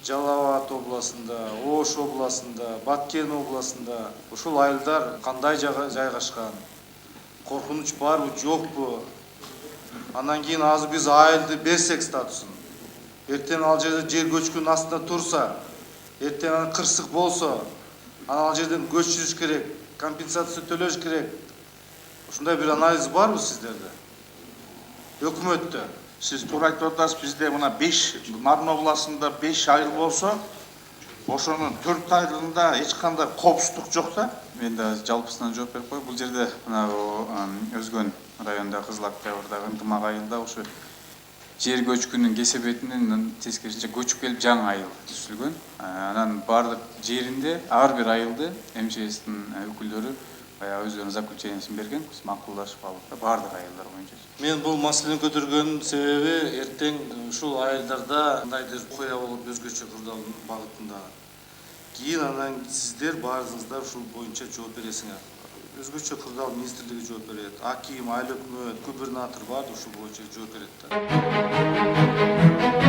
Жалал Абад областында, Ош областында, Баткен областында ушул айылдар кандай жайгашкан? Коркунуч барбы, жокпу? Анан кийин азыр биз айылды берсек статусун. Эртең ал жерде жер көчкүнүн астында турса, эртең анан кырсык болсо, анан ал жерден көчүрүш керек, компенсация төлөш керек. Ушундай бир анализ барбы сиздерде? Өкмөттө. Сиз туура айтып атасыз. Бизде мына 5 Нарын областында 5 айыл болсо, ошонун 4 айылында эч кандай коопсуздук жок да. Мен да жалпысынан жооп берип коеюн. Бул жерде мына Өзгөн районунда Кызыл Октябрдагы ынтымак айылда ушу жер көчкүнүн кесепетинен тескерисинче көчүп келип жаңы айыл түзүлгөн. Анан бардык жеринде ар бир айылды МЧСтин өкүлдөрү баягы өздөрүнүн заключениясын берген, биз макулдашып алдык бардык айылдар боюнча. Мен бул маселени көтөргөнүн себеби эртең ушул айылдарда кандайдыр окуя болуп өзгөчө кырдаал багытында. Кийин анан сиздер баарыңыздар ушул боюнча жооп бересиңер. Өзгөчө кырдаал министрлиги жооп берет, аким, айыл өкмөт, губернатор бар ушул боюнча жооп берет да.